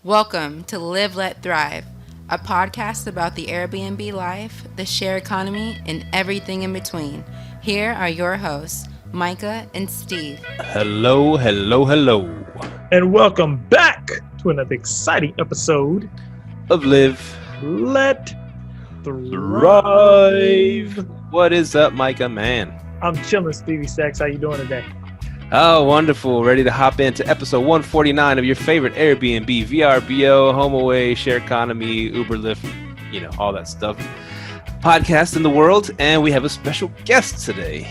Welcome to Live, Let, Thrive, a podcast about the Airbnb life, the share economy, and everything in between. Here are your hosts, Micah and Steve. Hello, hello, hello. And welcome back to another exciting episode Of Live, Let Thrive. What is up, Micah, man? I'm chilling, Stevie Sachs. How you doing today? Oh, wonderful. Ready to hop into episode 149 of your favorite Airbnb, VRBO, HomeAway, Share Economy, Uber, Lyft, all that stuff. Podcast in the world, and we have a special guest today.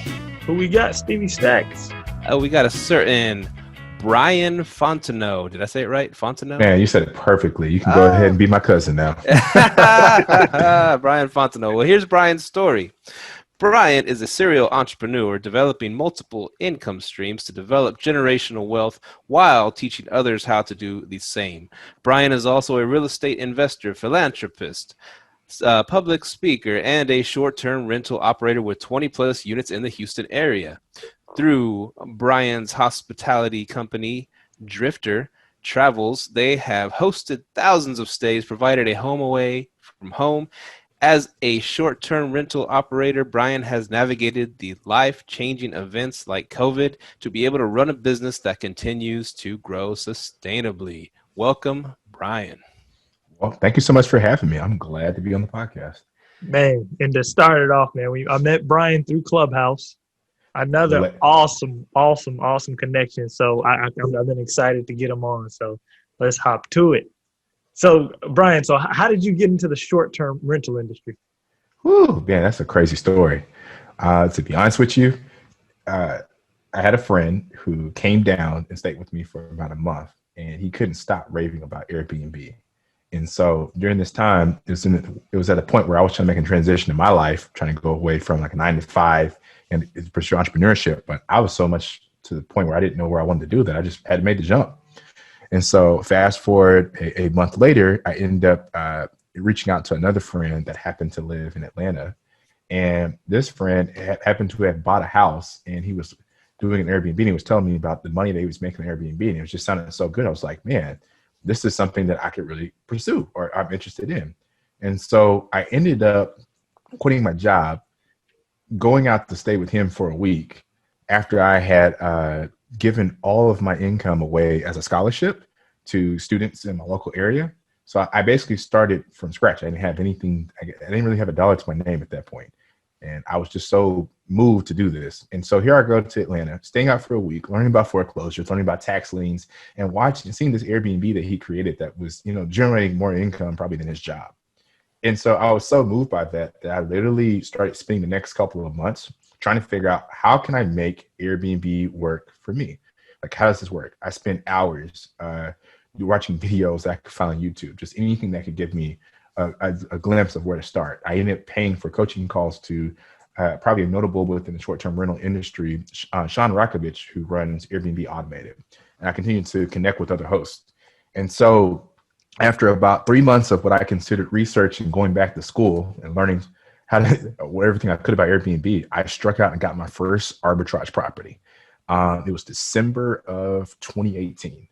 Who we got, Stevie Sachs? We got a certain Brian Fontenot. Did I say it right? Fontenot? Man, you said it perfectly. You can go ahead and be my cousin now. Brian Fontenot. Well, here's Brian's story. Brian is a serial entrepreneur developing multiple income streams to develop generational wealth while teaching others how to do the same. Brian is also a real estate investor, philanthropist, public speaker, and a short-term rental operator with 20-plus units in the Houston area. Through Brian's hospitality company, Drifter Travels, they have hosted thousands of stays, provided a home away from home. As a short-term rental operator, Brian has navigated the life-changing events like COVID to be able to run a business that continues to grow sustainably. Welcome, Brian. Well, thank you so much for having me. I'm glad to be on the podcast. Man, and to start it off, man, I met Brian through Clubhouse. Another awesome connection. So I've been excited to get him on. So let's hop to it. So, Brian, how did you get into the short-term rental industry? Whew, man, that's a crazy story. To be honest with you, I had a friend who came down and stayed with me for about a month, and he couldn't stop raving about Airbnb. And so during this time, it was at a point where I was trying to make a transition in my life, trying to go away from like a 9 to 5 and pursue entrepreneurship. But I was so much to the point where I didn't know where I wanted to do that. I just had made the jump. And so fast forward a month later, I ended up reaching out to another friend that happened to live in Atlanta. And this friend happened to have bought a house, and he was doing an Airbnb. And he was telling me about the money that he was making on Airbnb. And it was just sounding so good. I was like, man, this is something that I could really pursue or I'm interested in. And so I ended up quitting my job, going out to stay with him for a week after I had given all of my income away as a scholarship to students in my local area. So I basically started from scratch. I didn't have anything. I didn't really have a dollar to my name at that point. And I was just so moved to do this. And so here I go to Atlanta, staying out for a week, learning about foreclosures, learning about tax liens, and seeing this Airbnb that he created that was, generating more income probably than his job. And so I was so moved by that I literally started spending the next couple of months trying to figure out how can I make Airbnb work for me? Like, how does this work? I spent hours watching videos that I could find on YouTube, just anything that could give me a glimpse of where to start. I ended up paying for coaching calls to probably a notable within the short-term rental industry, Sean Rakovich, who runs Airbnb Automated. And I continued to connect with other hosts. And so after about 3 months of what I considered research and going back to school and learning everything I could about Airbnb, I struck out and got my first arbitrage property. It was December of 2018,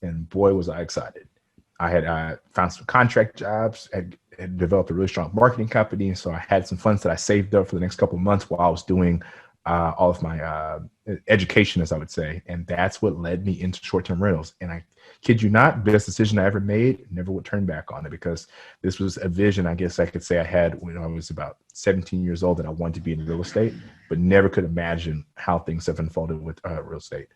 and boy, was I excited. I had found some contract jobs, had developed a really strong marketing company, so I had some funds that I saved up for the next couple of months while I was doing all of my education, as I would say, and that's what led me into short-term rentals. And I kid you not, best decision I ever made, never would turn back on it, because this was a vision, I guess I could say I had when I was about 17 years old, that I wanted to be in real estate, but never could imagine how things have unfolded with real estate.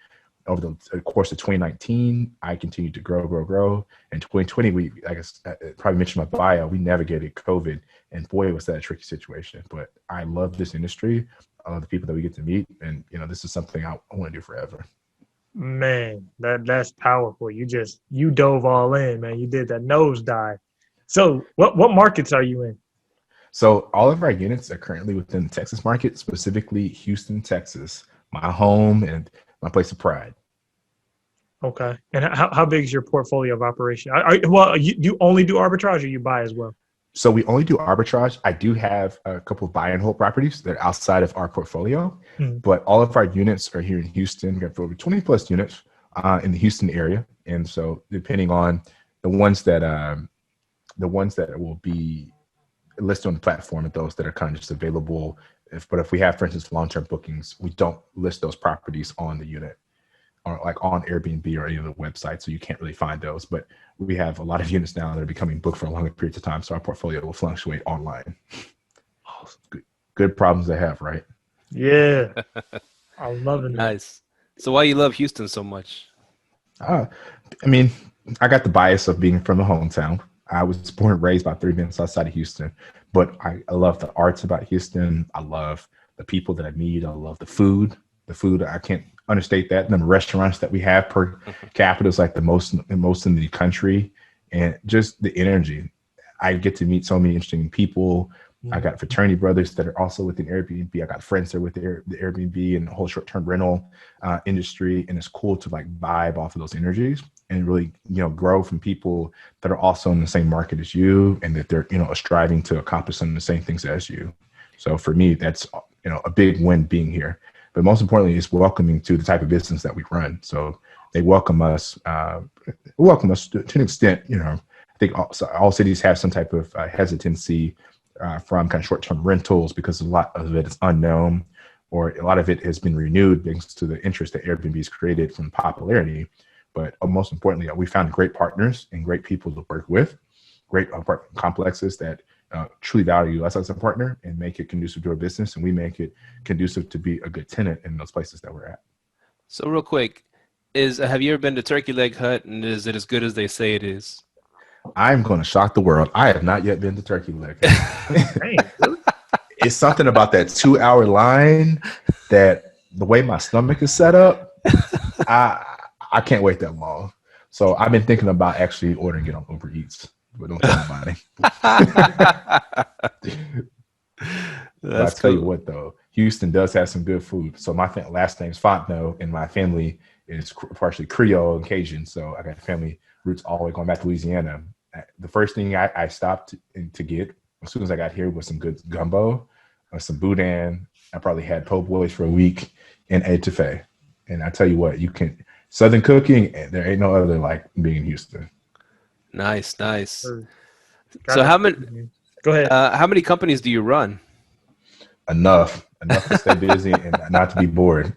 Over the course of 2019, I continued to grow. In 2020, like I probably mentioned in my bio, we navigated COVID, and boy, was that a tricky situation. But I love this industry. I love the people that we get to meet, and this is something I want to do forever. Man, that's powerful. You dove all in, man. You did that nosedive. So what markets are you in? So all of our units are currently within the Texas market, specifically Houston, Texas, my home and my place of pride. Okay. And how big is your portfolio of operation? You only do arbitrage, or you buy as well? So we only do arbitrage. I do have a couple of buy and hold properties that are outside of our portfolio, but all of our units are here in Houston. We have over 20 plus units in the Houston area. And so depending on the ones that will be listed on the platform and those that are kind of just available. But if we have, for instance, long-term bookings, we don't list those properties on the unit or like on Airbnb or any of the websites, so you can't really find those. But we have a lot of units now that are becoming booked for a longer period of time, so our portfolio will fluctuate online. Good problems to have, right? Yeah, I'm loving that. Nice. So why you love Houston so much? I mean, I got the bias of being from the hometown. I was born and raised about 3 minutes outside of Houston, but I love the arts about Houston. I love the people that I meet. I love the food. I can't understate that. The restaurants that we have per capita is like the most in the country, and just the energy. I get to meet so many interesting people. I got fraternity brothers that are also within Airbnb. I got friends that are with the Airbnb and the whole short-term rental industry. And it's cool to like vibe off of those energies and really, grow from people that are also in the same market as you and that they're, striving to accomplish some of the same things as you. So for me, that's, a big win being here. But most importantly, it's welcoming to the type of business that we run. So they welcome us to an extent. I think all cities have some type of hesitancy from kind of short-term rentals because a lot of it is unknown, or a lot of it has been renewed thanks to the interest that Airbnb has created from popularity. But most importantly, we found great partners and great people to work with, great apartment complexes that truly value us as a partner and make it conducive to our business, and we make it conducive to be a good tenant in those places that we're at. So real quick, have you ever been to Turkey Leg Hut, and is it as good as they say it is? I'm going to shock the world. I have not yet been to Turkey Leg. It's something about that 2-hour line that the way my stomach is set up, I can't wait that long. So I've been thinking about actually ordering it on Uber Eats, but don't tell anybody. But I tell you what, though, Houston does have some good food. So my last name's Fontenot, and my family is partially Creole and Cajun. So I got family roots all the way going back to Louisiana. The first thing I stopped to get as soon as I got here was some good gumbo, some boudin. I probably had po' boys for a week and etouffee. And I tell you what, Southern cooking, there ain't no other like being in Houston. Nice. So how many? Go ahead. How many companies do you run? Enough to stay busy and not to be bored.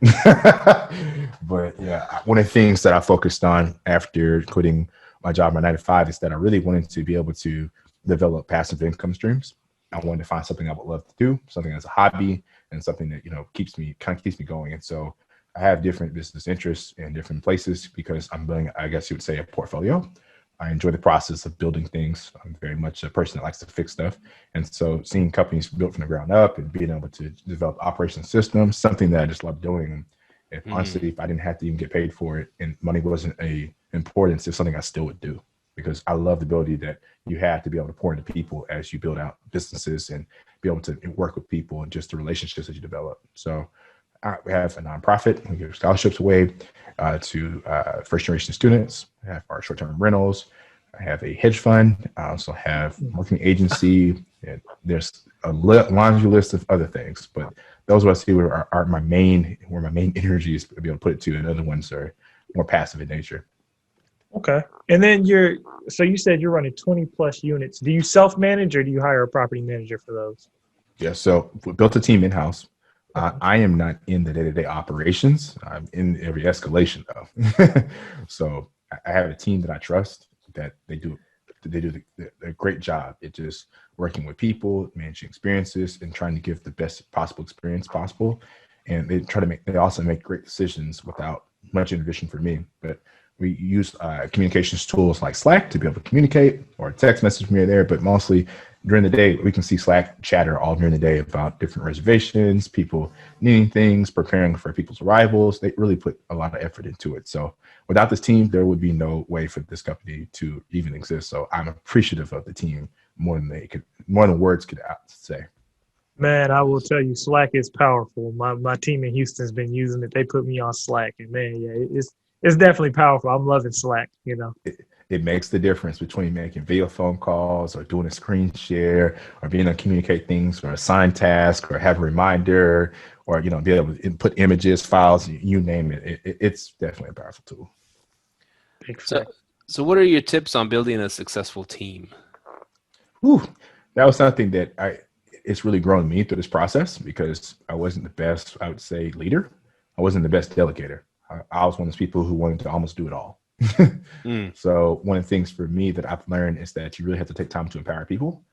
But yeah, one of the things that I focused on after quitting my job, my 9 to 5, is that I really wanted to be able to develop passive income streams. I wanted to find something I would love to do, something that's a hobby and something that, keeps me going. And so I have different business interests in different places because I'm building, I guess you would say, a portfolio. I enjoy the process of building things. I'm very much a person that likes to fix stuff. And so seeing companies built from the ground up and being able to develop operation systems, something that I just love doing. Honestly, if I didn't have to even get paid for it and money wasn't a importance, it's something I still would do because I love the ability that you have to be able to pour into people as you build out businesses and be able to work with people and just the relationships that you develop. So we have a nonprofit. We give scholarships away to first generation students. I have our short-term rentals. I have a hedge fund. I also have a marketing agency. And there's a laundry list of other things, but those are what I see where my main energy is to be able to put it to, and other ones are more passive in nature. Okay. And then so you said you're running 20 plus units. Do you self-manage or do you hire a property manager for those? Yeah. So we built a team in-house. I am not in the day-to-day operations. I'm in every escalation though. So I have a team that I trust that they do a great job. It's just working with people, managing experiences, and trying to give the best possible experience possible. And they also make great decisions without much intervention from me. But we use communications tools like Slack to be able to communicate, or text message from here there. But mostly during the day, we can see Slack chatter all during the day about different reservations, people needing things, preparing for people's arrivals. They really put a lot of effort into it. So without this team, there would be no way for this company to even exist. So I'm appreciative of the team more than words could say. Man, I will tell you, Slack is powerful. My team in Houston's been using it. They put me on Slack, and man, yeah, it's definitely powerful. I'm loving Slack. It makes the difference between making video phone calls or doing a screen share or being able to communicate things or assign tasks or have a reminder or, be able to input images, files, you name it. It's definitely a powerful tool. So what are your tips on building a successful team? Ooh, that was something that it's really grown me through this process because I wasn't the best, I would say, leader. I wasn't the best delegator. I was one of those people who wanted to almost do it all. So one of the things for me that I've learned is that you really have to take time to empower people.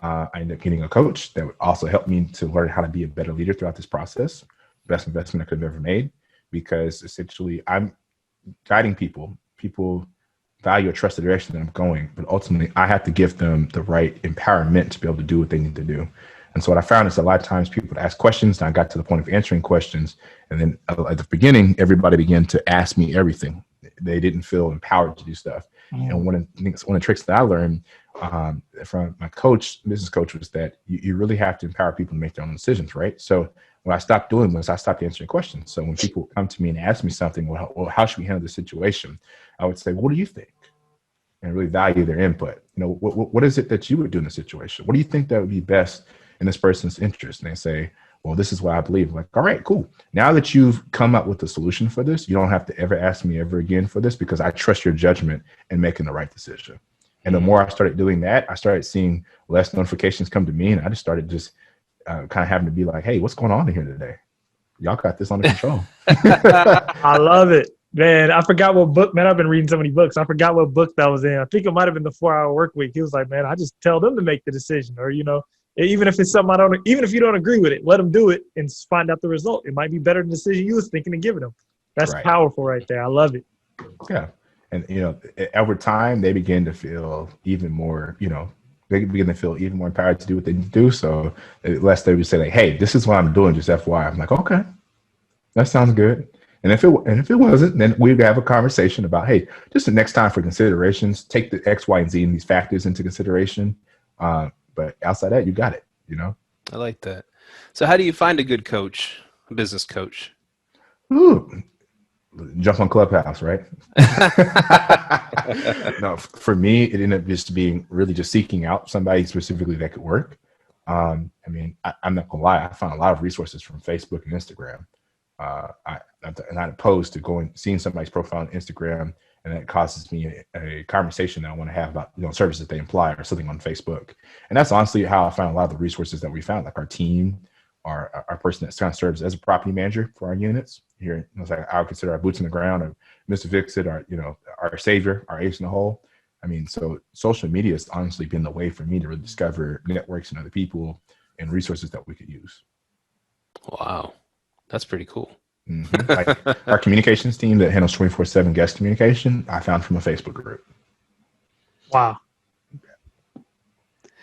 I ended up getting a coach that would also help me to learn how to be a better leader throughout this process. Best investment I could have ever made, because essentially I'm guiding people. People value or trust the direction that I'm going, but ultimately I have to give them the right empowerment to be able to do what they need to do. And so what I found is a lot of times people would ask questions, and I got to the point of answering questions, and then at the beginning, everybody began to ask me everything. They didn't feel empowered to do stuff. And one of the tricks that I learned from my business coach, was that you really have to empower people to make their own decisions, right? So what I stopped doing was I stopped answering questions. So when people come to me and ask me something, well, how should we handle the situation? I would say, what do you think? And really value their input. You know, what is it that you would do in the situation? What do you think that would be best in this person's interest? And they say, well, this is what I believe. I'm like, all right, cool. Now that you've come up with a solution for this, you don't have to ever ask me ever again for this, because I trust your judgment in making the right decision. And the more I started doing that, I started seeing less notifications come to me. And I just started kind of having to be like, hey, what's going on in here today? Y'all got this under control. I love it. Man, I forgot what book, man, I've been reading so many books. I forgot what book that was in. I think it might have been the 4-Hour Work Week. He was like, man, I just tell them to make the decision. Or, you know, even if it's something even if you don't agree with it, let them do it and find out the result. It might be better than the decision you was thinking of giving them. That's right. Powerful right there. I love it. Yeah. And, you know, over time, they begin to feel even more, you know, they begin to feel even more empowered to do what they need to do. So less they would say like, hey, this is what I'm doing, just FYI. I'm like, okay, that sounds good. And if it wasn't, then we'd have a conversation about, hey, just the next time for considerations, take the X, Y, and Z and these factors into consideration. But outside that, you got it, you know? I like that. So how do you find a good coach, a business coach? Ooh, jump on Clubhouse, right? No, for me, it ended up just being really just seeking out somebody specifically that could work. I mean, I'm not gonna lie, I found a lot of resources from Facebook and Instagram. I'm not opposed to seeing somebody's profile on Instagram, and that causes me a conversation that I want to have about, you know, services they imply or something on Facebook. And that's honestly how I found a lot of the resources that we found, like our team, our person that kind of serves as a property manager for our units here. You know, like I would consider our boots on the ground, or Mr. Fix-It, our savior, our ace in the hole. I mean, so social media has honestly been the way for me to really discover networks and other people and resources that we could use. Wow. That's pretty cool. Mm-hmm. Like our communications team that handles 24/7 guest communication, I found from a Facebook group. Wow.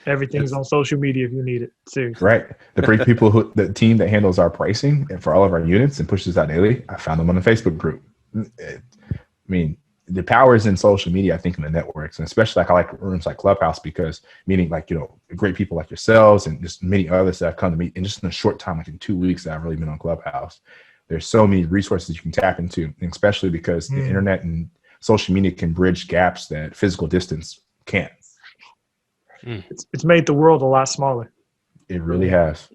Everything's on social media if you need it. Seriously. Right. The team that handles our pricing and for all of our units and pushes out daily, I found them on the Facebook group. I mean, the power is in social media, I think, in the networks, and especially I like rooms like Clubhouse, because meaning like, you know, great people like yourselves and just many others that have come to me in just in a short time, like in 2 weeks that I've really been on Clubhouse. There's so many resources you can tap into, especially because the internet and social media can bridge gaps that physical distance can't. It's made the world a lot smaller. It really has.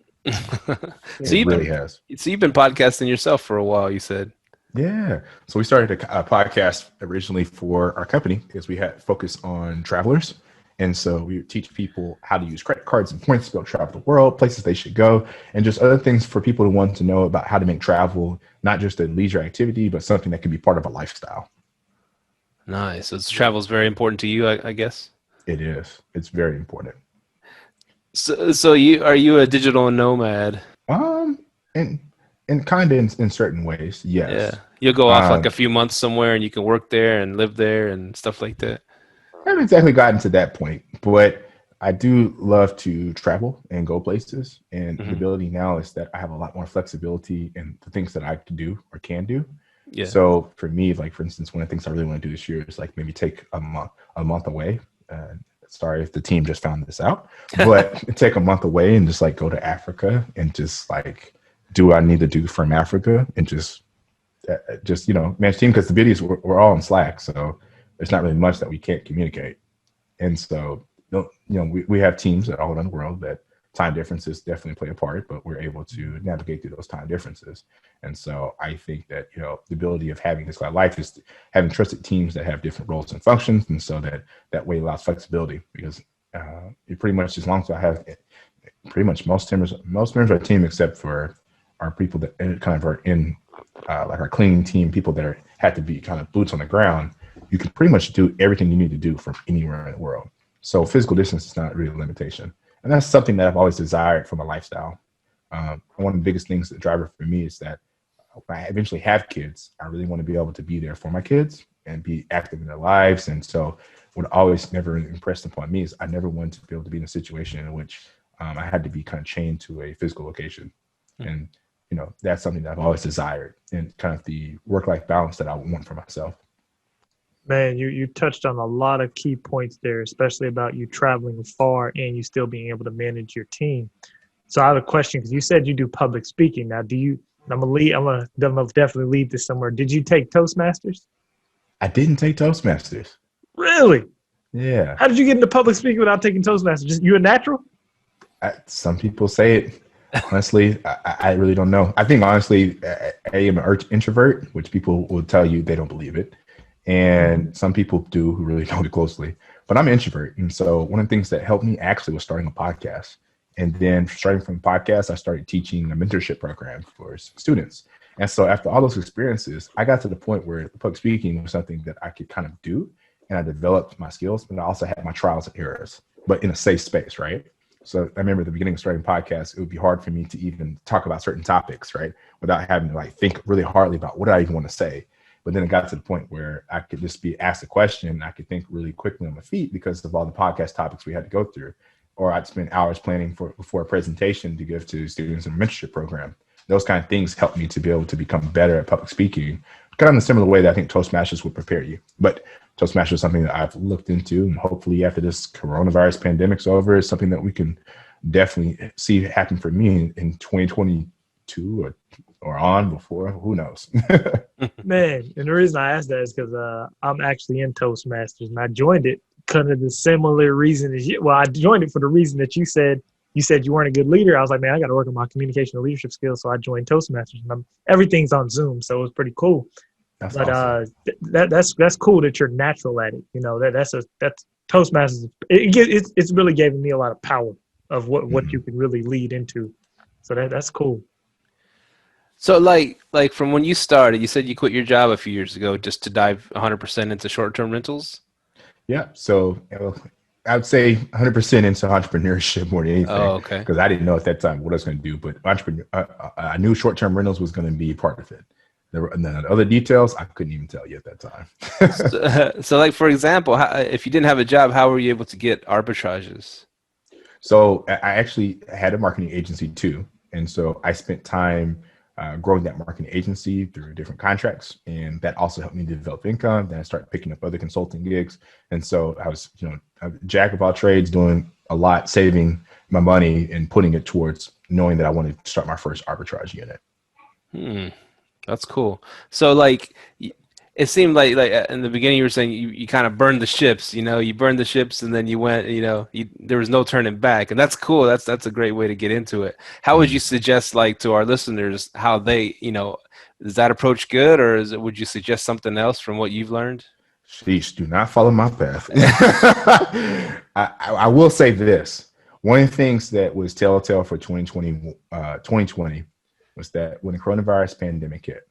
So you've been podcasting yourself for a while, you said. Yeah. So we started a podcast originally for our company because we had focus on travelers. And so we teach people how to use credit cards and points to be able to travel the world, places they should go, and just other things for people who want to know about how to make travel not just a leisure activity, but something that can be part of a lifestyle. Nice. So travel is very important to you, I guess. It is. It's very important. So are you a digital nomad? And kind of in certain ways, yes. Yeah. You'll go off like a few months somewhere and you can work there and live there and stuff like that. I haven't exactly gotten to that point, but I do love to travel and go places. And the ability now is that I have a lot more flexibility in the things that I can do or can do. Yeah. So for me, like, for instance, one of the things I really want to do this year is like maybe take a month away. Sorry if the team just found this out, but take a month away and just like go to Africa and just like do what I need to do from Africa and just you know, manage team, because the videos we're all in Slack. So there's not really much that we can't communicate. And so, you know, we have teams all around the world that time differences definitely play a part, but we're able to navigate through those time differences. And so I think that, the ability of having this kind of life is having trusted teams that have different roles and functions. And so that way allows flexibility, because it pretty much, as long as I have pretty much most members of our team, except for our people that kind of are in like our cleaning team, people that had to be kind of boots on the ground, you can pretty much do everything you need to do from anywhere in the world. So physical distance is not really a limitation. And that's something that I've always desired from a lifestyle. One of the biggest things, the driver for me, is that when I eventually have kids, I really want to be able to be there for my kids and be active in their lives. And so what always never impressed upon me is I never wanted to be able to be in a situation in which I had to be kind of chained to a physical location. And, that's something that I've always desired, and kind of the work-life balance that I want for myself. Man, you touched on a lot of key points there, especially about you traveling far and you still being able to manage your team. So I have a question, because you said you do public speaking. Now, I'm gonna definitely lead this somewhere. Did you take Toastmasters? I didn't take Toastmasters. Really? Yeah. How did you get into public speaking without taking Toastmasters? Just you a natural? Some people say it. Honestly, I really don't know. I think, honestly, I am an introvert, which people will tell you they don't believe it. And some people do who really know it closely. But I'm an introvert. And so one of the things that helped me actually was starting a podcast. And then starting from the podcast, I started teaching a mentorship program for students. And so after all those experiences, I got to the point where public speaking was something that I could kind of do. And I developed my skills, but I also had my trials and errors, but in a safe space, right? So I remember at the beginning of starting podcasts, it would be hard for me to even talk about certain topics, right? Without having to think really hardly about what I even want to say. But then it got to the point where I could just be asked a question, and I could think really quickly on my feet because of all the podcast topics we had to go through. Or I'd spend hours planning for a presentation to give to students in a mentorship program. Those kind of things helped me to be able to become better at public speaking, kind of in a similar way that I think Toastmasters would prepare you. But Toastmasters is something that I've looked into, and hopefully after this coronavirus pandemic's over, is something that we can definitely see happen for me in 2022 or on before, who knows? Man, and the reason I asked that is because I'm actually in Toastmasters, and I joined it kind of the similar reason as you. Well, I joined it for the reason that you said. You said you weren't a good leader. I was like, man, I got to work on my communication and leadership skills. So I joined Toastmasters, and everything's on Zoom, so it was pretty cool. That's but awesome. That's cool that you're natural at it. That's Toastmasters. It's really given me a lot of power of what you can really lead into. So that's cool. So like from when you started, you said you quit your job a few years ago just to dive 100% into short-term rentals? Yeah. So I would say 100% into entrepreneurship more than anything. Oh, okay. Because I didn't know at that time what I was going to do, but I knew short-term rentals was going to be part of it. And then other details, I couldn't even tell you at that time. So like, for example, if you didn't have a job, how were you able to get arbitrages? So I actually had a marketing agency too. And so I spent time growing that marketing agency through different contracts. And that also helped me develop income. Then I started picking up other consulting gigs. And so I was, a jack of all trades, doing a lot, saving my money and putting it towards knowing that I wanted to start my first arbitrage unit. That's cool. So like, it seemed like in the beginning you were saying you kind of burned the ships, you burned the ships and then you went, there was no turning back, and that's cool. That's a great way to get into it. How would you suggest to our listeners how they, is that approach good, or would you suggest something else from what you've learned? Sheesh, do not follow my path. I will say this. One of the things that was telltale for 2020 was that when the coronavirus pandemic hit,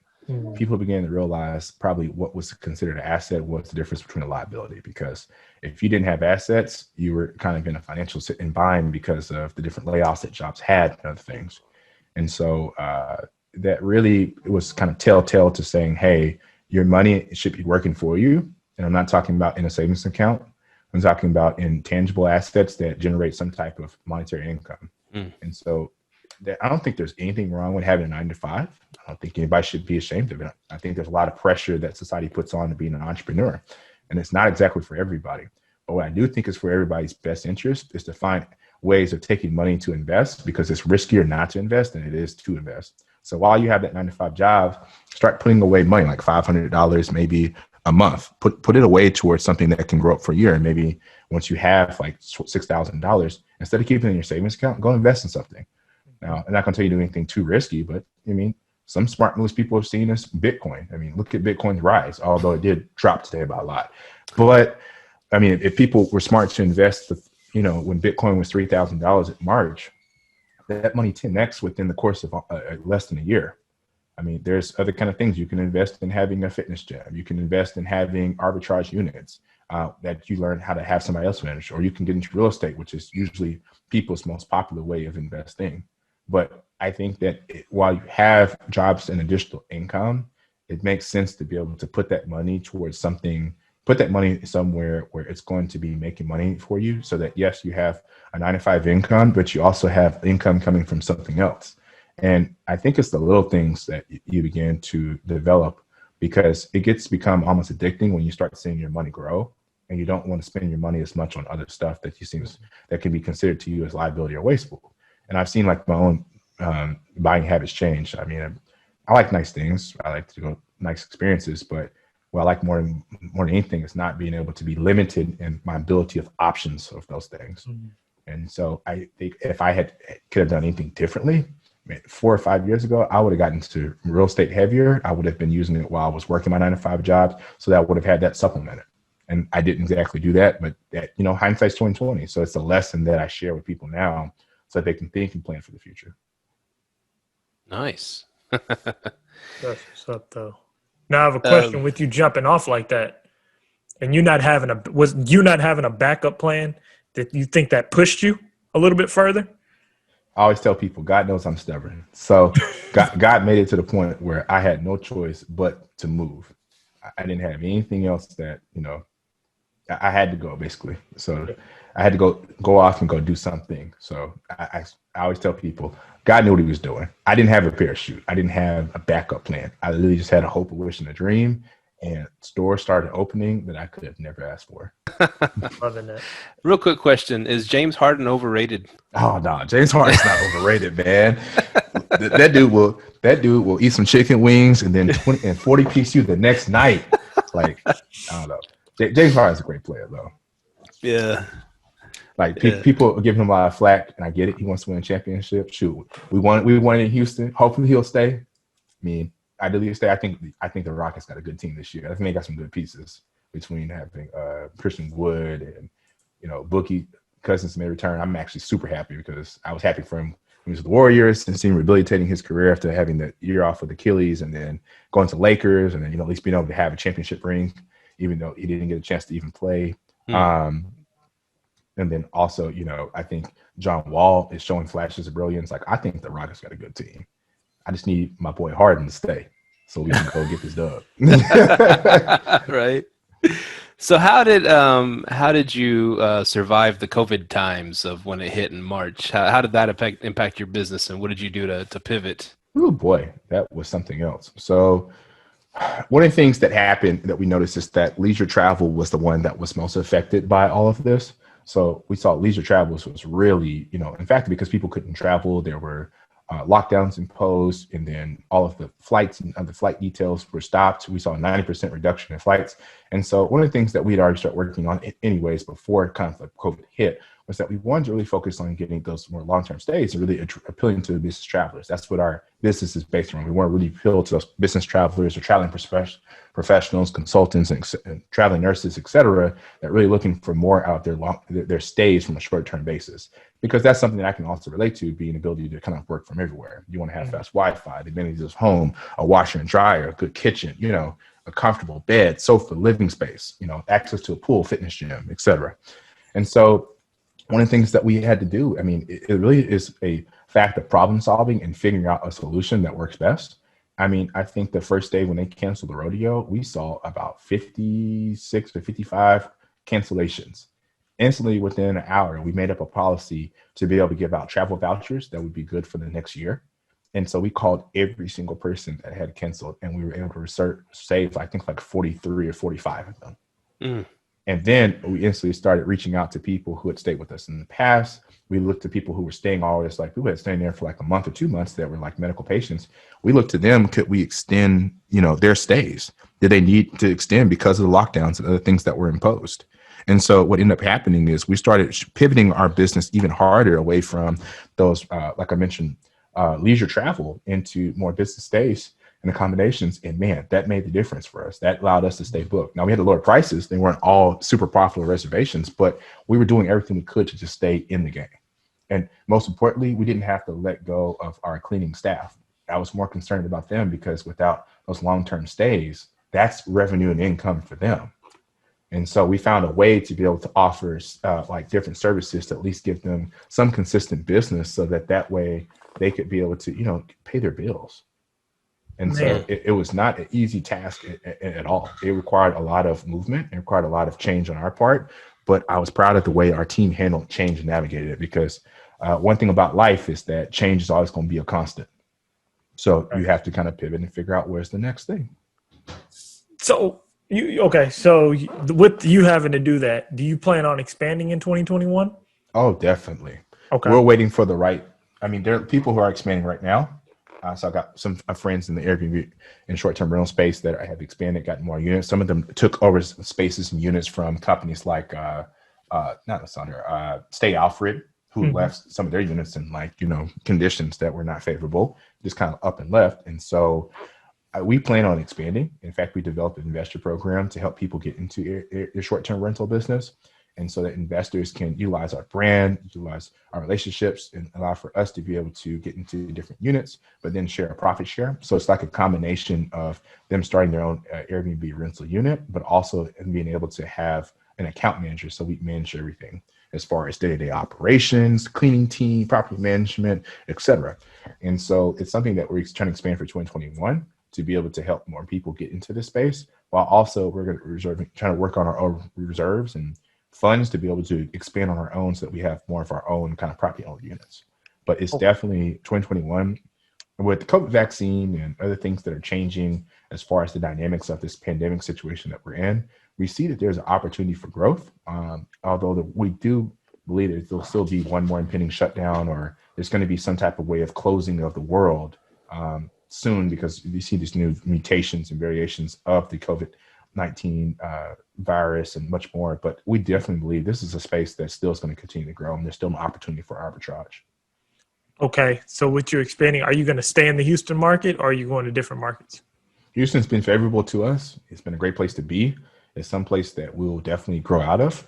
people began to realize probably what was considered an asset, what's the difference between a liability. Because if you didn't have assets, you were kind of in a financial bind because of the different layoffs that jobs had and other things. And so that really was kind of telltale to saying, hey, your money should be working for you. And I'm not talking about in a savings account. I'm talking about in tangible assets that generate some type of monetary income. And so I don't think there's anything wrong with having a 9-to-5. I don't think anybody should be ashamed of it. I think there's a lot of pressure that society puts on to being an entrepreneur, and it's not exactly for everybody. But what I do think is for everybody's best interest is to find ways of taking money to invest, because it's riskier not to invest than it is to invest. So while you have that 9-to-5 job, start putting away money, like $500 maybe a month. Put it away towards something that can grow up for a year. And maybe once you have like $6,000, Instead of keeping it in your savings account, go invest in something. Now, I'm not going to tell you to do anything too risky, but I mean, some smart moves people have seen is Bitcoin. I mean, look at Bitcoin's rise, although it did drop today by a lot. But I mean, if people were smart to invest, when Bitcoin was $3,000 in March, that money 10x within the course of less than a year. I mean, there's other kind of things. You can invest in having a fitness gym. You can invest in having arbitrage units that you learn how to have somebody else manage, or you can get into real estate, which is usually people's most popular way of investing. But I think that while you have jobs and additional income, it makes sense to be able to put that money towards something, put that money somewhere where it's going to be making money for you, so that, yes, you have a 9-to-5 income, but you also have income coming from something else. And I think it's the little things that you begin to develop, because it become almost addicting when you start seeing your money grow, and you don't want to spend your money as much on other stuff that can be considered to you as liability or wasteful. And I've seen like my own buying habits change. I mean, I like nice things. I like to go nice experiences, but what I like more than anything is not being able to be limited in my ability of options of those things. Mm-hmm. And so I think if I could have done anything differently, 4 or 5 years ago, I would have gotten into real estate heavier. I would have been using it while I was working my 9-to-5 jobs, so that I would have had that supplemented. And I didn't exactly do that, but that, hindsight's 20/20. So it's a lesson that I share with people now, so that they can think and plan for the future. Nice. That's what's up, though. Now I have a question with you jumping off like that, and you not having a backup plan that you think that pushed you a little bit further? I always tell people, God knows I'm stubborn. So God made it to the point where I had no choice but to move. I didn't have anything else that, I had to go, basically. So I had to go off and go do something. So I always tell people, God knew what he was doing. I didn't have a parachute. I didn't have a backup plan. I literally just had a hope, a wish, and a dream. And stores started opening that I could have never asked for. Loving it. Real quick question. Is James Harden overrated? Oh, no. James Harden's not overrated, man. That dude will eat some chicken wings and then 40 piece you the next night. Like, I don't know. James Harden's a great player, though. Yeah. Like people are giving him a lot of flack, and I get it. He wants to win a championship. Shoot, we won in Houston. Hopefully he'll stay. I mean, ideally he'll stay. I think the Rockets got a good team this year. I think they got some good pieces between having Christian Wood and Boogie Cousins may return. I'm actually super happy, because I was happy for him when he was with the Warriors and seeing rehabilitating his career after having the year off with Achilles, and then going to Lakers, and then at least being able to have a championship ring, even though he didn't get a chance to even play. And then also, I think John Wall is showing flashes of brilliance. Like, I think the Rockets got a good team. I just need my boy Harden to stay so we can go get this dub. Right. So how did you survive the COVID times of when it hit in March? How did that impact your business, and what did you do to pivot? Oh boy, that was something else. So one of the things that happened that we noticed is that leisure travel was the one that was most affected by all of this. So we saw leisure travel was really, in fact, because people couldn't travel, there were lockdowns imposed, and then all of the flights and other flight details were stopped. We saw a 90% reduction in flights. And so one of the things that we'd already started working on anyways before kind of like COVID hit was that we wanted to really focus on getting those more long-term stays and really appealing to the business travelers. That's what our business is based on. We want to really appeal to those business travelers or traveling professionals, consultants, and traveling nurses, et cetera, that really looking for more out of their stays from a short-term basis. Because that's something that I can also relate to, being the ability to kind of work from everywhere. You want to have fast Wi-Fi, the amenities of home, a washer and dryer, a good kitchen, a comfortable bed, sofa, living space, access to a pool, fitness gym, et cetera. And so one of the things that we had to do, I mean, it really is a fact of problem solving and figuring out a solution that works best. I mean, I think the first day when they canceled the rodeo, we saw about 56 or 55 cancellations. Instantly, within an hour, we made up a policy to be able to give out travel vouchers that would be good for the next year. And so we called every single person that had canceled, and we were able to save, I think, like 43 or 45 of them. Mm. And then we instantly started reaching out to people who had stayed with us in the past. We looked at people who were staying always, like who had stayed there for like a month or 2 months that were like medical patients. We looked to them, could we extend, their stays? Did they need to extend because of the lockdowns and other things that were imposed? And so what ended up happening is we started pivoting our business even harder away from those, like I mentioned, leisure travel into more business stays and accommodations. And man, that made the difference for us. That allowed us to stay booked. Now we had to lower prices. They weren't all super profitable reservations, but we were doing everything we could to just stay in the game. And most importantly, we didn't have to let go of our cleaning staff. I was more concerned about them because without those long-term stays, that's revenue and income for them. And so we found a way to be able to offer like different services to at least give them some consistent business so that way they could be able to, pay their bills. And so it was not an easy task at all. It required a lot of movement. It required a lot of change on our part. But I was proud of the way our team handled change and navigated it, because one thing about life is that change is always going to be a constant. So you have to kind of pivot and figure out where's the next thing. So So with you having to do that, do you plan on expanding in 2021? Oh, definitely. Okay. We're waiting for there are people who are expanding right now. So I got some friends in the Airbnb and short-term rental space that I have expanded, got more units. Some of them took over spaces and units from companies like, Stay Alfred, who left some of their units in conditions that were not favorable, just kind of up and left. And so we plan on expanding. In fact, we developed an investor program to help people get into your short-term rental business. And so that investors can utilize our brand, utilize our relationships, and allow for us to be able to get into different units, but then share a profit share. So it's like a combination of them starting their own Airbnb rental unit, but also being able to have an account manager. So we manage everything as far as day-to-day operations, cleaning team, property management, etc. And so it's something that we're trying to expand for 2021 to be able to help more people get into this space, while also we're going to trying to work on our own reserves and funds to be able to expand on our own so that we have more of our own kind of property owned units. But it's definitely 2021 with the COVID vaccine and other things that are changing as far as the dynamics of this pandemic situation that we're in. We see that there's an opportunity for growth, although we do believe that there'll still be one more impending shutdown, or there's going to be some type of way of closing of the world soon, because you see these new mutations and variations of the COVID-19 virus and much more. But we definitely believe this is a space that still is going to continue to grow, and there's still an opportunity for arbitrage. Okay. So with your expanding, are you going to stay in the Houston market, or are you going to different markets? Houston's been favorable to us. It's been a great place to be. It's some place that we'll definitely grow out of.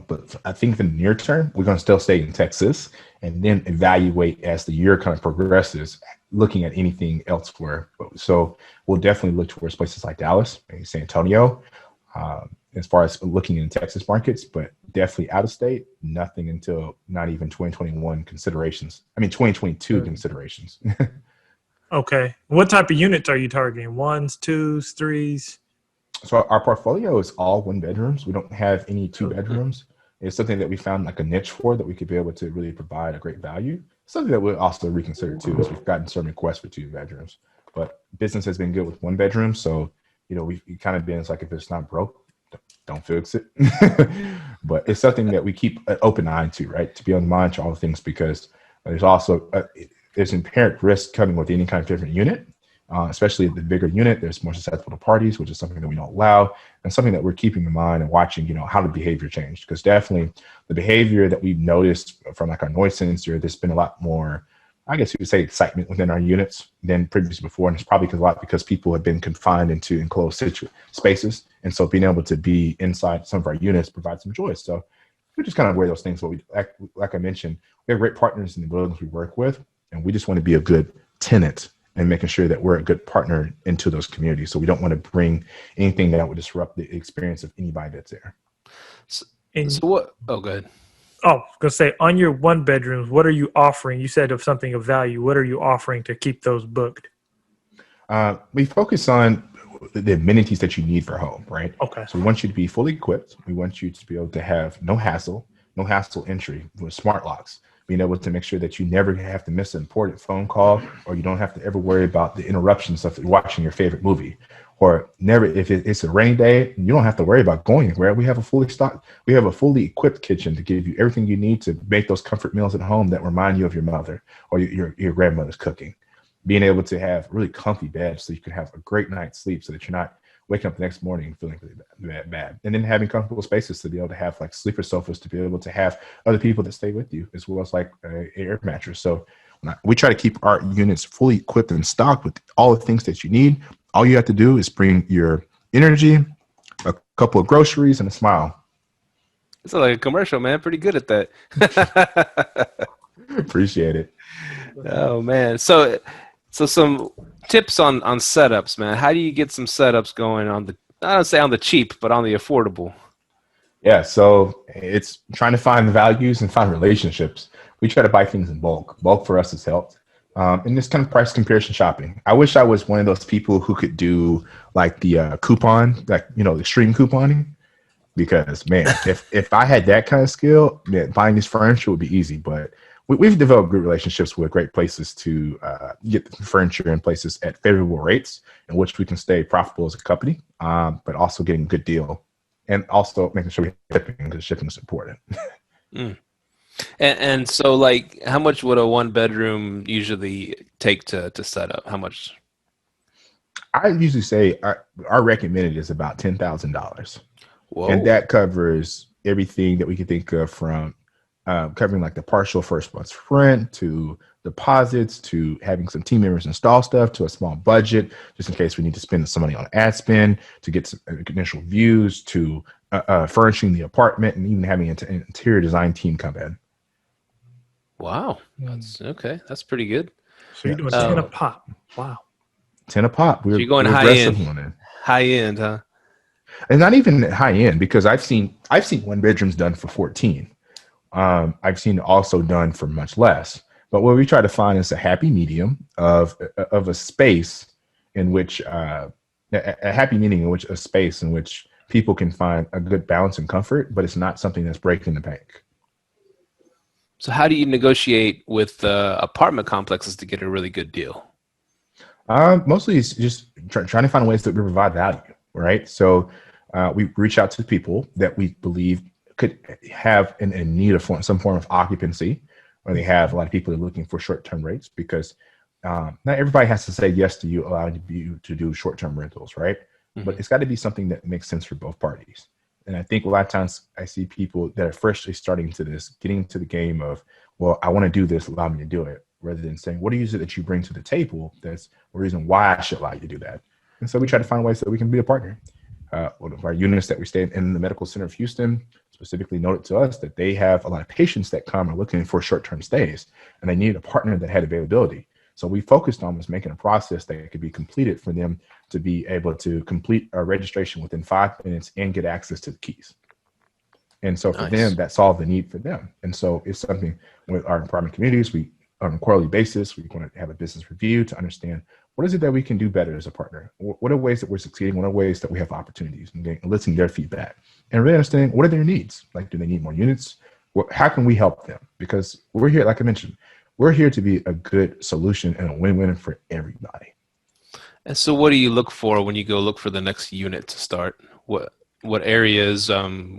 But I think in the near term, we're going to still stay in Texas and then evaluate as the year kind of progresses, looking at anything elsewhere. So we'll definitely look towards places like Dallas and San Antonio, as far as looking in Texas markets, but definitely out of state, nothing until not even 2021 considerations. 2022 considerations. Okay. What type of units are you targeting? Ones, twos, threes? So our portfolio is all 1 bedrooms. We don't have any 2 bedrooms. It's something that we found like a niche for, that we could be able to really provide a great value. Something that we'll also reconsider too, is we've gotten some requests for 2 bedrooms, but business has been good with 1 bedroom. So, we've kind of been, it's like, if it's not broke, don't fix it. But it's something that we keep an open eye to, right? To be able to monitor all the things, because there's also, there's inherent risk coming with any kind of different unit. Especially the bigger unit, there's more susceptible to parties, which is something that we don't allow, and something that we're keeping in mind and watching, how the behavior changed. Because definitely the behavior that we've noticed from like our noise sensor, there's been a lot more, I guess you would say, excitement within our units than previously before. And it's probably because people have been confined into enclosed spaces. And so being able to be inside some of our units provides some joy. So we just kind of weigh those things. But like I mentioned, we have great partners in the buildings we work with, and we just want to be a good tenant and making sure that we're a good partner into those communities. So we don't want to bring anything that would disrupt the experience of anybody that's there. So what? Oh, go ahead. Oh, I was going to say, on your 1 bedrooms, what are you offering? You said of something of value. What are you offering to keep those booked? We focus on the amenities that you need for home, right? Okay. So we want you to be fully equipped. We want you to be able to have no hassle entry with smart locks, being able to make sure that you never have to miss an important phone call, or you don't have to ever worry about the interruptions of watching your favorite movie, or never, if it's a rainy day, you don't have to worry about going anywhere. We have a fully equipped kitchen to give you everything you need to make those comfort meals at home that remind you of your mother or your grandmother's cooking. Being able to have really comfy beds so you can have a great night's sleep, so that you're not waking up the next morning feeling really bad. And then having comfortable spaces to be able to have like sleeper sofas, to be able to have other people that stay with you, as well as like an air mattress. So we try to keep our units fully equipped and stocked with all the things that you need. All you have to do is bring your energy, a couple of groceries, and a smile. It's like a commercial, man. Pretty good at that. Appreciate it. Oh man. So some tips on setups, man. How do you get some setups going on the, I don't say on the cheap, but on the affordable? Yeah, so it's trying to find the values and find relationships. We try to buy things in bulk. Bulk for us has helped. And this kind of price comparison shopping. I wish I was one of those people who could do like the coupon, like, you know, the extreme couponing. Because man, if I had that kind of skill, man, buying this furniture would be easy. But we've developed good relationships with great places to get the furniture in places at favorable rates, in which we can stay profitable as a company, but also getting a good deal, and also making sure we're shipping, because shipping is important. Mm. And so, like, how much would a 1-bedroom usually take to set up? How much? I usually say our recommended is about $10,000. Whoa. And that covers everything that we can think of, from covering like the partial first month's rent, to deposits, to having some team members install stuff, to a small budget, just in case we need to spend some money on ad spend, to get some initial views, to furnishing the apartment, and even having an interior design team come in. Wow. That's okay. That's pretty good. So you're doing 10 a pop. Wow. 10 a pop. So you're going high end. High end, huh? And not even high end, because I've seen 1 bedrooms done for 14. I've seen also done for much less. But what we try to find is a happy medium of a space in which a happy medium in which a space in which people can find a good balance and comfort, but it's not something that's breaking the bank. So how do you negotiate with apartment complexes to get a really good deal? Mostly it's just trying to find ways that we provide value, right? So we reach out to people that we believe could have in need of some form of occupancy, or they have a lot of people that are looking for short-term rates, because not everybody has to say yes to you allowing you to do short-term rentals, right? Mm-hmm. But it's got to be something that makes sense for both parties. And I think a lot of times I see people that are freshly starting to this, getting into the game of, well, I want to do this, allow me to do it, rather than saying, what is it that you bring to the table that's a reason why I should allow you to do that? And so we try to find ways that we can be a partner. One of our units that we stay in the Medical Center of Houston specifically noted to us that they have a lot of patients that come are looking for short-term stays, and they needed a partner that had availability. So we focused on was making a process that could be completed for them to be able to complete a registration within 5 minutes and get access to the keys. And so for them, that solved the need for them. And so it's something with our apartment communities, we on a quarterly basis, we want to have a business review to understand what is it that we can do better as a partner? What are ways that we're succeeding? What are ways that we have opportunities, and listening to their feedback and really understanding what are their needs? Like, do they need more units? How can we help them? Because we're here, like I mentioned, we're here to be a good solution and a win-win for everybody. And so what do you look for when you go look for the next unit to start? What areas,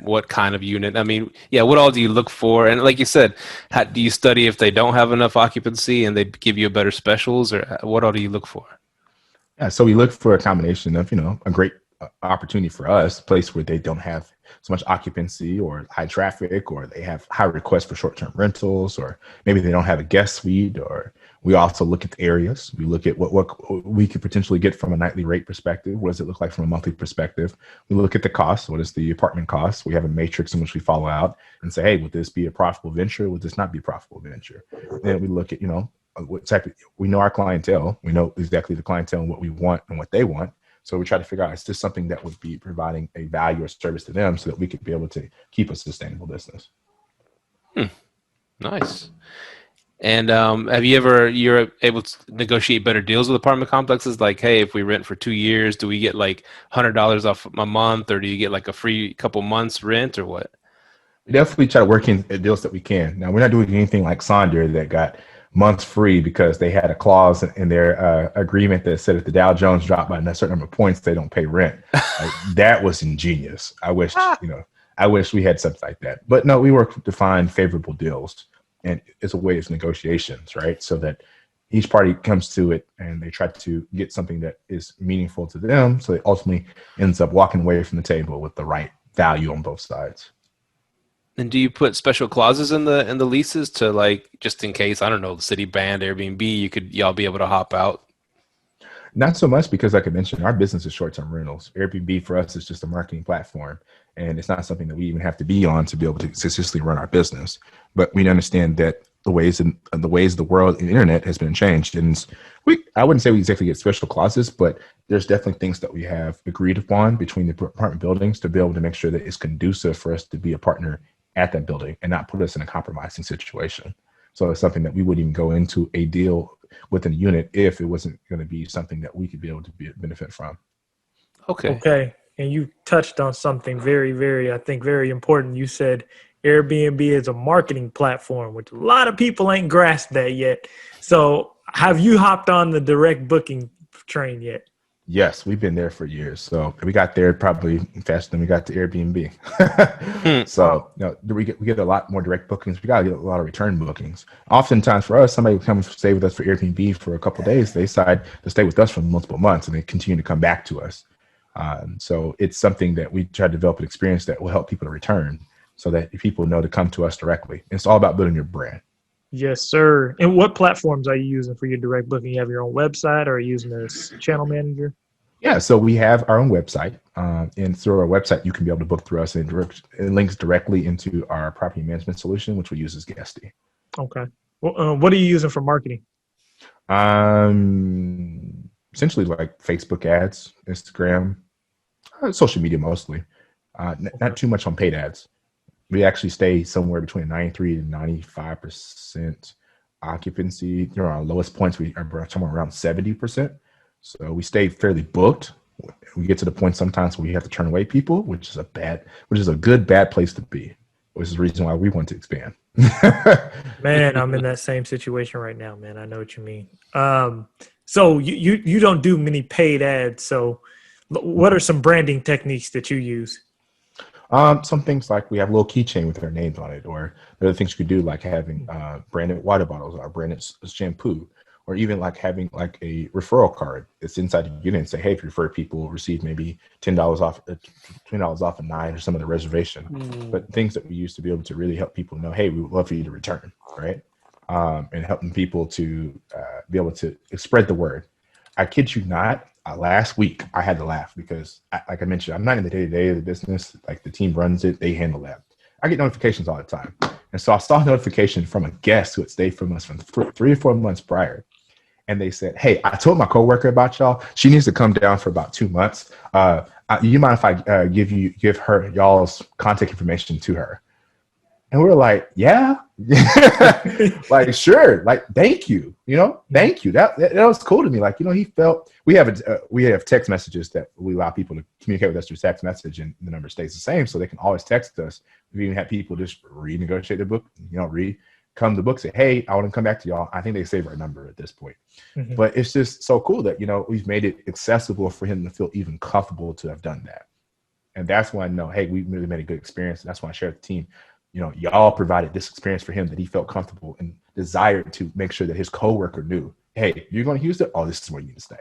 what kind of unit? I mean, yeah, what all do you look for? And like you said, how do you study if they don't have enough occupancy and they give you better specials, or what all do you look for? Yeah, so we look for a combination of, a great opportunity for us, a place where they don't have so much occupancy or high traffic, or they have high requests for short-term rentals, or maybe they don't have a guest suite. Or we also look at the areas. We look at what we could potentially get from a nightly rate perspective. What does it look like from a monthly perspective? We look at the cost. What is the apartment cost? We have a matrix in which we follow out and say, hey, would this be a profitable venture? Would this not be a profitable venture? Then we look at, what type of, we know our clientele. We know exactly the clientele and what we want and what they want. So we try to figure out, is this something that would be providing a value or service to them so that we could be able to keep a sustainable business? Nice. And you're able to negotiate better deals with apartment complexes? Like, hey, if we rent for 2 years, do we get like $100 off a month, or do you get like a free couple months rent, or what? We definitely try to work in deals that we can. Now, we're not doing anything like Sonder that got months free because they had a clause in their agreement that said if the Dow Jones dropped by a certain number of points, they don't pay rent. That was ingenious. I wish we had something like that. But no, we work to find favorable deals, and it's a way of negotiations, right? So that each party comes to it and they try to get something that is meaningful to them. So it ultimately ends up walking away from the table with the right value on both sides. And do you put special clauses in the leases to, like, just in case, I don't know, the city banned Airbnb, y'all be able to hop out? Not so much, because like I mentioned, our business is short-term rentals. Airbnb for us is just a marketing platform, and it's not something that we even have to be on to be able to successfully run our business. But we understand that the ways the world and the internet has been changed, and I wouldn't say we exactly get special clauses, but there's definitely things that we have agreed upon between the apartment buildings to be able to make sure that it's conducive for us to be a partner at that building and not put us in a compromising situation. So it's something that we wouldn't even go into a deal within a unit if it wasn't going to be something that we could be able to benefit from. Okay. And you touched on something very, very, I think, very important. You said Airbnb is a marketing platform, which a lot of people ain't grasped that yet. So have you hopped on the direct booking train yet? Yes, we've been there for years. So we got there probably faster than we got to Airbnb. So we get a lot more direct bookings. We got to get a lot of return bookings. Oftentimes for us, somebody will come and stay with us for Airbnb for a couple of days. They decide to stay with us for multiple months, and they continue to come back to us. So it's something that we try to develop an experience that will help people to return, so that people know to come to us directly. It's all about building your brand. Yes, sir. And what platforms are you using for your direct booking? You have your own website, or are you using this channel manager? Yeah, so we have our own website, and through our website, you can be able to book through us, and it links directly into our property management solution, which we use as Guesty. Okay. Well, what are you using for marketing? Essentially like Facebook ads, Instagram, social media mostly. Not too much on paid ads. We actually stay somewhere between 93 to 95% occupancy. During our lowest points, we are somewhere around 70%. So we stay fairly booked. We get to the point sometimes where we have to turn away people, which is a good bad place to be, which is the reason why we want to expand. Man, I'm in that same situation right now, man. I know what you mean. So you don't do many paid ads. So what are some branding techniques that you use? Some things like we have a little keychain with our names on it, or there are things you could do like having branded water bottles or branded shampoo, or even like having like a referral card that's inside the unit and say, hey, if you refer people, receive maybe $10 off a night or some of the reservation. But things that we use to be able to really help people know, hey, we would love for you to return, right? And helping people to be able to spread the word. I kid you not, last week I had to laugh because, like I mentioned, I'm not in the day-to-day of the business. Like the team runs it, they handle that. I get notifications all the time. And so I saw a notification from a guest who had stayed from us from 3 or 4 months prior. And they said, hey, I told my coworker about y'all. She needs to come down for about 2 months. You mind if I give her y'all's contact information to her? And we were like, yeah, like, sure. Like, thank you. Thank you. That was cool to me. Like, he felt we have text messages that we allow people to communicate with us through text message, and the number stays the same. So they can always text us. We even had people just renegotiate the book, come to the book, say, hey, I want to come back to y'all. I think they save our number at this point. Mm-hmm. But it's just so cool that, we've made it accessible for him to feel even comfortable to have done that. And that's when I know, hey, we really made a good experience. And that's when I shared with the team. Y'all provided this experience for him that he felt comfortable and desired to make sure that his coworker knew, hey, you're going to Houston? Oh, this is where you need to stay.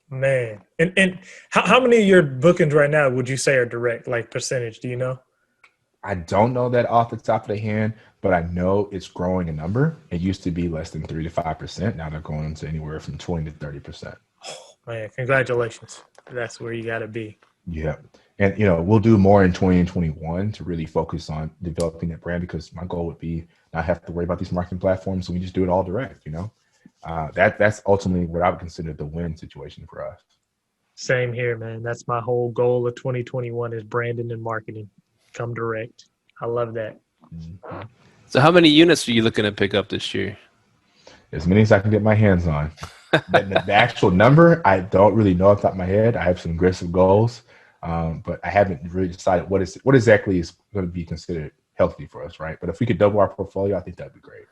Man. And how many of your bookings right now would you say are direct, like percentage? Do you know? I don't know that off the top of the hand, but I know it's growing a number. It used to be less than 3 to 5%. Now they're going to anywhere from 20 to 30%. Oh, man, congratulations. That's where you got to be. Yeah. And, we'll do more in 2021 to really focus on developing that brand, because my goal would be not have to worry about these marketing platforms. So we just do it all direct, that's ultimately what I would consider the win situation for us. Same here, man. That's my whole goal of 2021 is branding and marketing. Come direct. I love that. Mm-hmm. So how many units are you looking to pick up this year? As many as I can get my hands on. the actual number, I don't really know off the top of my head. I have some aggressive goals. But I haven't really decided what exactly is going to be considered healthy for us, right? But if we could double our portfolio, I think that'd be great.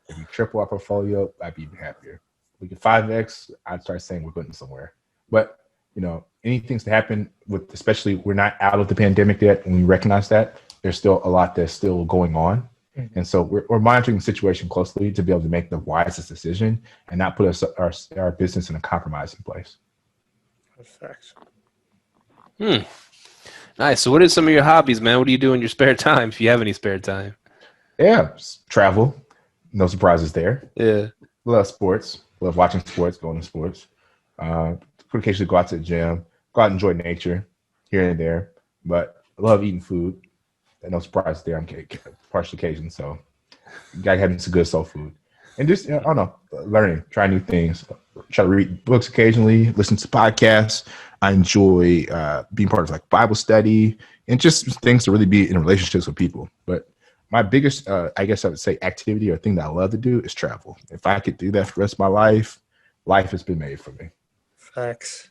If we triple our portfolio, I'd be even happier. If we could 5x, I'd start saying we're getting somewhere. But anything's to happen with, especially we're not out of the pandemic yet, and we recognize that there's still a lot that's still going on. Mhm. And so we're monitoring the situation closely to be able to make the wisest decision and not put our business in a compromising place. That's facts. Nice. So what are some of your hobbies, man? What do you do in your spare time, if you have any spare time? Yeah, travel. No surprises there. Yeah. Love sports. Love watching sports, going to sports. Uh, Occasionally go out to the gym, go out and enjoy nature here and there. But I love eating food. No surprises there on partial occasion. So got having some good soul food. And just, I don't know, learning, trying new things. Try to read books occasionally, listen to podcasts. I enjoy being part of like Bible study and just things to really be in relationships with people. But my biggest, I guess I would say, activity or thing that I love to do is travel. If I could do that for the rest of my life, life has been made for me. Facts.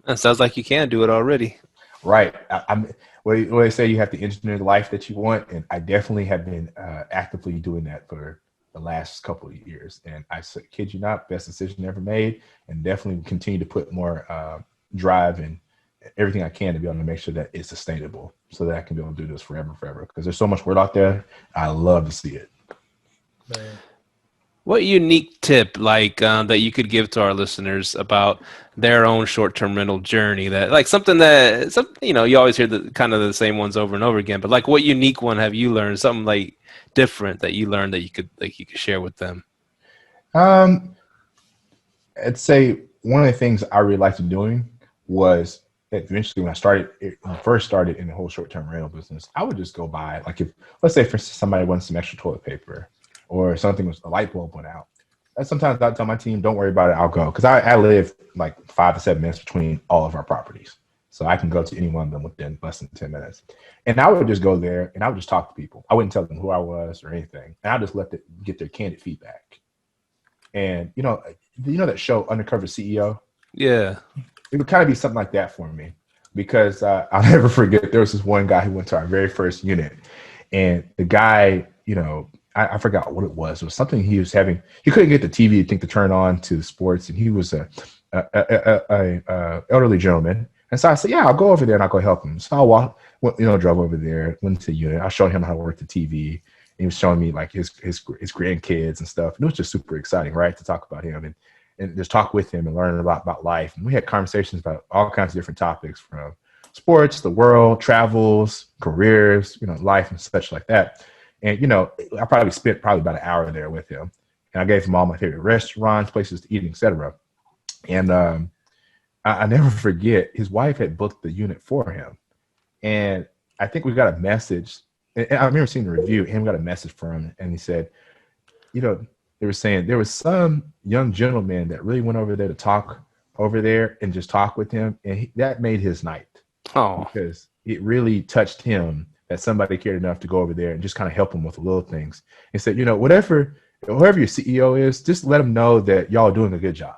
That sounds like you can do it already. Right. I'm. What they say, you have to engineer the life that you want, and I definitely have been actively doing that for the last couple of years. And I kid you not, best decision ever made, and definitely continue to put more drive and everything I can to be able to make sure that it's sustainable, so that I can be able to do this forever. Because there's so much word out there. I love to see it. Man. What unique tip that you could give to our listeners about their own short-term rental journey, that like something that you always hear the kind of the same ones over and over again, but like what unique one have you learned, something like different that you learned that you could share with them? I'd say one of the things I really liked doing was that eventually when I first started in the whole short-term rental business, I would just go buy, like, if, let's say for instance, somebody wants some extra toilet paper or something, was a light bulb went out. And sometimes I'll tell my team, don't worry about it, I'll go. Because I live like 5 to 7 minutes between all of our properties. So I can go to any one of them within less than 10 minutes. And I would just go there and I would just talk to people. I wouldn't tell them who I was or anything. And I just let them get their candid feedback. And you know that show Undercover CEO? Yeah. It would kind of be something like that for me. Because I'll never forget, there was this one guy who went to our very first unit. And the guy, I forgot what it was. It was something he was having. He couldn't get the TV to turn on to sports, and he was a elderly gentleman. And so I said, "Yeah, I'll go over there and I'll go help him." So I drove over there, went to the unit. I showed him how to work the TV. And he was showing me like his grandkids and stuff. And it was just super exciting, right, to talk about him and just talk with him and learn about life. And we had conversations about all kinds of different topics, from sports, the world, travels, careers, life and such like that. And, I probably spent about an hour there with him. And I gave him all my favorite restaurants, places to eat, etc. And I never forget, his wife had booked the unit for him. And I think we got a message. And I remember seeing the review. Him got a message from him. And he said, they were saying there was some young gentleman that really went over there to talk over there and just talk with him. And that made his night. Oh, Because it really touched him that somebody cared enough to go over there and just kind of help him with the little things. And said, whoever your CEO is, just let him know that y'all are doing a good job.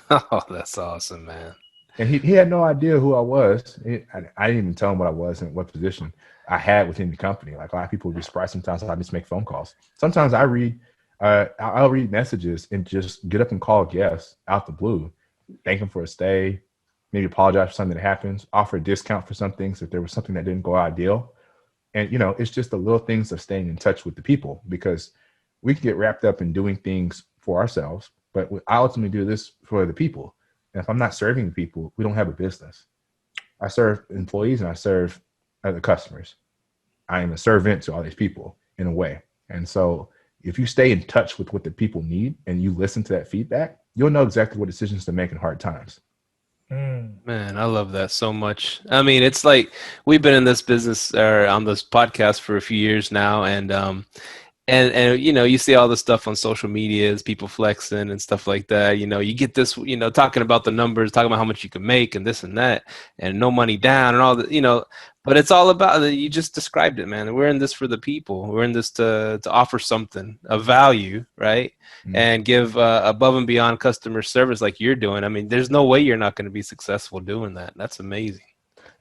oh, that's awesome, man. And he had no idea who I was. I didn't even tell him what I was and what position I had within the company. Like, a lot of people would be surprised sometimes I just make phone calls. Sometimes I'll read messages and just get up and call guests out the blue, thank them for a stay, maybe apologize for something that happens, offer a discount for some things if there was something that didn't go ideal. And, it's just the little things of staying in touch with the people, because we can get wrapped up in doing things for ourselves, but I ultimately do this for the people. And if I'm not serving the people, we don't have a business. I serve employees and I serve other customers. I am a servant to all these people in a way. And so if you stay in touch with what the people need and you listen to that feedback, you'll know exactly what decisions to make in hard times. Man, I love that so much. I mean, it's like we've been in this business or on this podcast for a few years now, and you see all the stuff on social medias, people flexing and stuff like that. You get this, talking about the numbers, talking about how much you can make and this and that, and no money down and all that, but it's all about, you just described it, man. We're in this for the people. We're in this to offer something of value, right? Mm-hmm. And give above and beyond customer service like you're doing. I mean, there's no way you're not going to be successful doing that. That's amazing.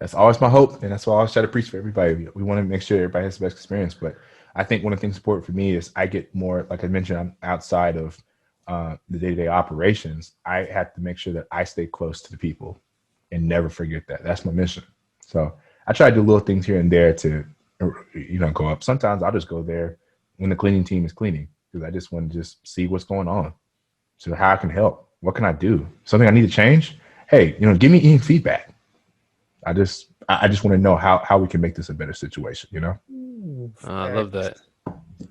That's always my hope. And that's what I always try to preach for everybody. We want to make sure everybody has the best experience, but I think one of the things important for me is I get more, like I mentioned, I'm outside of the day-to-day operations. I have to make sure that I stay close to the people and never forget that. That's my mission. So I try to do little things here and there to, go up. Sometimes I'll just go there when the cleaning team is cleaning, because I just want to just see what's going on. So how I can help. What can I do? Something I need to change? Hey, give me any feedback. I just want to know how we can make this a better situation, I love that.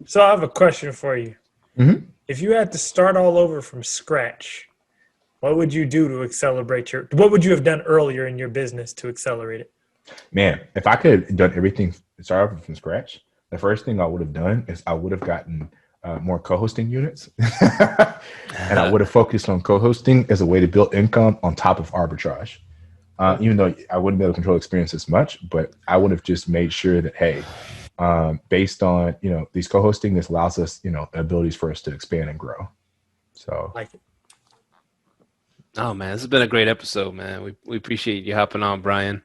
So I have a question for you. Mm-hmm. If you had to start all over from scratch, what would you do to accelerate what would you have done earlier in your business to accelerate it? Man, if I could have done everything started from scratch, the first thing I would have done is I would have gotten more co-hosting units. And I would have focused on co-hosting as a way to build income on top of arbitrage. Even though I wouldn't be able to control experience as much, but I would have just made sure that, hey, based on, these co-hosting, this allows us, abilities for us to expand and grow. So Like it. Oh man, this has been a great episode, man. We appreciate you hopping on, Brian.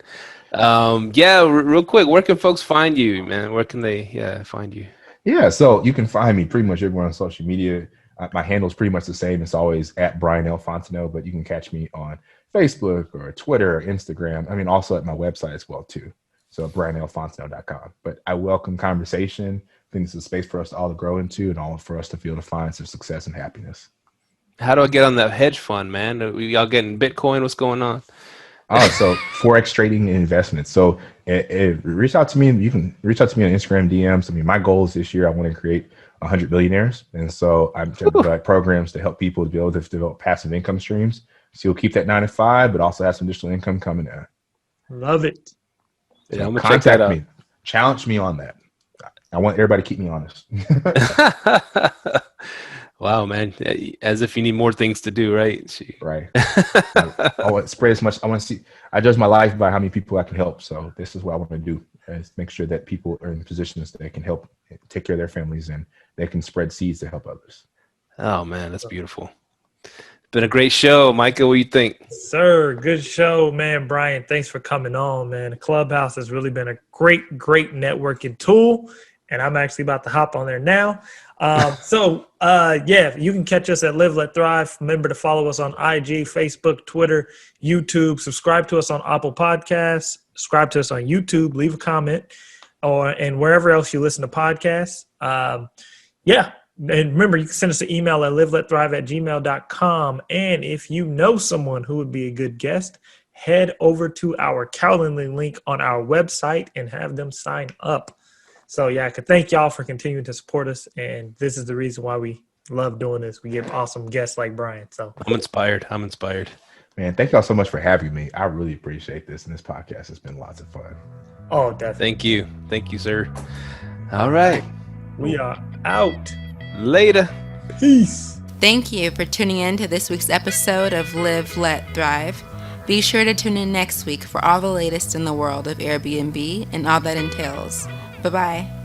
Real quick, where can folks find you, man? Where can they find you? Yeah, so you can find me pretty much everywhere on social media. My handle is pretty much the same. It's always at Brian L. Fontenot, but you can catch me on Facebook or Twitter or Instagram. I mean, also at my website as well, too. So brianlfontenot.com. But I welcome conversation. I think it's a space for us all to grow into and all for us to feel to find some success and happiness. How do I get on that hedge fund, man? Y'all getting Bitcoin? What's going on? Oh, so Forex trading and investments. So reach out to me. You can reach out to me on Instagram DMs. I mean, my goal is this year, I want to create 100 billionaires. And so I'm trying to develop programs to help people to be able to develop passive income streams. So you'll keep that 9 to 5, but also have some additional income coming in. Love it. Yeah, I'm gonna check that out. Me. Challenge me on that. I want everybody to keep me honest. Wow, man. As if you need more things to do, right? Right. I want to spread as much. I want to see. I judge my life by how many people I can help. So this is what I want to do, is make sure that people are in positions that they can help take care of their families and they can spread seeds to help others. Oh, man, that's beautiful. It's been a great show. Micah, what do you think? Sir, good show, man. Brian, thanks for coming on, man. Clubhouse has really been a great networking tool, and I'm actually about to hop on there now. You can catch us at Live Let Thrive. Remember to follow us on IG, Facebook, Twitter, YouTube. Subscribe to us on Apple Podcasts. Subscribe to us on YouTube. Leave a comment, and wherever else you listen to podcasts. And remember, you can send us an email at liveletthrive@gmail.com. And if you know someone who would be a good guest, head over to our Calendly link on our website and have them sign up. So, I could thank y'all for continuing to support us. And this is the reason why we love doing this. We get awesome guests like Brian. So I'm inspired. Man, thank y'all so much for having me. I really appreciate this. And this podcast has been lots of fun. Oh, definitely. Thank you, sir. All right. We are out. Later. Peace. Thank you for tuning in to this week's episode of Live, Let, Thrive. Be sure to tune in next week for all the latest in the world of Airbnb and all that entails. Bye-bye.